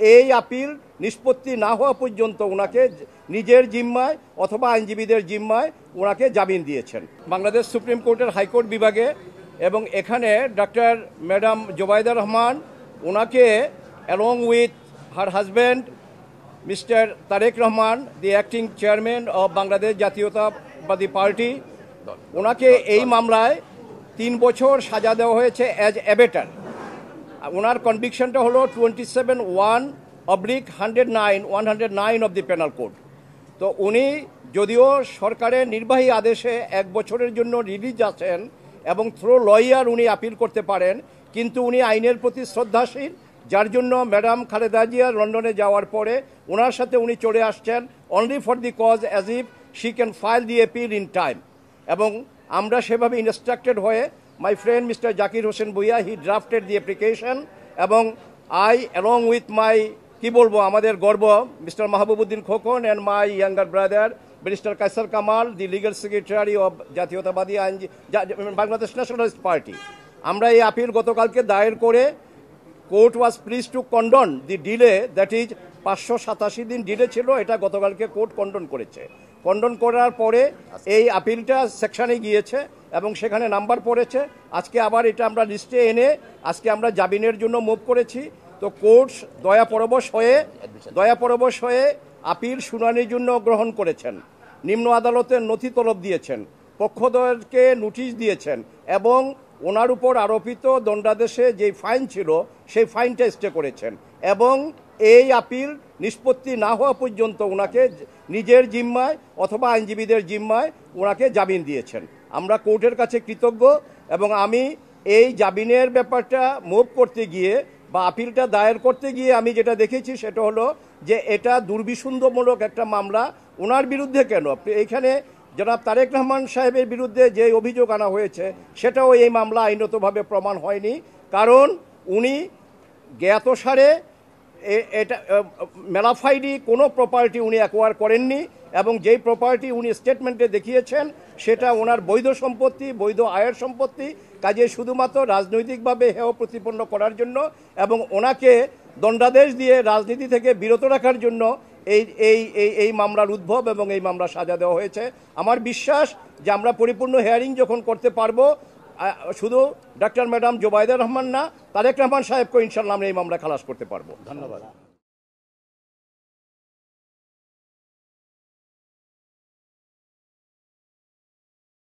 এই আপিল নিষ্পত্তি না হওয়া পর্যন্ত ওনাকে নিজের জিম্মায় অথবা আইনজীবীদের জিম্মায় ওনাকে জামিন দিয়েছেন বাংলাদেশ সুপ্রিম কোর্টের হাইকোর্ট বিভাগে। এবং এখানে ডক্টর ম্যাডাম জোবাইদা রহমান ওনাকে along with her husband mister Tarique Rahman, the acting chairman of Bangladesh Jatiyatabadi party, ওনাকে এই মামলায় 3 বছর সাজা দেওয়া হয়েছে অ্যাজ অ্যাবেটার। ওনার কনভিকশনটা হলো 27/109 অব দি পেনাল কোড। তো উনি যদিও সরকারের নির্বাহী আদেশে 1 বছরের জন্য রিলিজ আছেন এবং থ্রো লয়ার উনি আপিল করতে পারেন, কিন্তু উনি আইনের প্রতি শ্রদ্ধাশীল, যার জন্য ম্যাডাম খালেদা জিয়া লন্ডনে যাওয়ার পরে ওনার সাথে উনি চলে আসছেন only for the cause as if she can file the appeal in time. এবং আমরা সেভাবে ইনস্ট্রাক্টেড হয়ে my friend mister Zakir Hossain Bhuiyan he drafted the application, এবং আই অ্যালং উইথ মাই আমাদের গর্ব mister Mahbubuddin Khokon and my younger brother barrister Kayser Kamal, the legal secretary of Jatiyatabadi Bangladesh nationalist party, আমরা এই appeal গতকালকে দায়ের করে court was please two condone the delay, that is 587 দিন delay ছিল, এটা গতকালকে কোর্ট কন্ডন করেছে। কন্ডন করার পরে এই আপিলটা সেকশনে গিয়েছে এবং সেখানে নাম্বার পড়েছে। আজকে আবার এটা আমরা লিস্টে এনে আজকে আমরা জামিনের জন্য মুভ করেছি। তো কোর্ট দয়াপরবশ হয়ে আপিল শুনানির জন্য গ্রহণ করেছেন, নিম্ন আদালতের নথি তলব দিয়েছেন, পক্ষদ্বয়কে নোটিশ দিয়েছেন এবং ওনার উপর আরোপিত দণ্ডাদেশে যে ফাইন ছিল সেই ফাইনটা স্টে করেছেন এবং এই আপিল নিষ্পত্তি না হওয়া পর্যন্ত ওনাকে নিজের জিম্মায় অথবা আইনজীবীদের জিম্মায় ওনাকে জামিন দিয়েছেন। আমরা কোর্টের কাছে কৃতজ্ঞ এবং আমি এই জামিনের ব্যাপারটা মুভ করতে গিয়ে বা আপিলটা দায়ের করতে গিয়ে আমি যেটা দেখেছি সেটা হলো যে এটা দুর্বিসন্ধমূলক একটা মামলা। ওনার বিরুদ্ধে কেন, এইখানে জনাব তারেক রহমান সাহেবের বিরুদ্ধে যে অভিযোগ আনা হয়েছে সেটাও এই মামলা আইনতভাবে প্রমাণ হয়নি, কারণ উনি জ্ঞাতসারে এটা মেলাফাইডি কোনো প্রপার্টি উনি অ্যাকোয়ার করেননি এবং যেই প্রপার্টি উনি স্টেটমেন্টে দেখিয়েছেন সেটা ওনার বৈধ সম্পত্তি, বৈধ আয়ের সম্পত্তি। কাজে শুধুমাত্র রাজনৈতিকভাবে হেয় প্রতিপন্ন করার জন্য এবং ওনাকে দণ্ডাদেশ দিয়ে রাজনীতি থেকে বিরত রাখার জন্য এই মামলার উদ্ভব এবং এই মামলা সাজা দেওয়া হয়েছে। আমার বিশ্বাস যে আমরা পরিপূর্ণ হিয়ারিং যখন করতে পারবো, শুধু ডক্টর ম্যাডাম জোবাইদা রহমান না, তারেক রহমান সাহেবকে ইনশাল্লাহ আমরা এই মামলা খালাস করতে পারবো। ধন্যবাদ।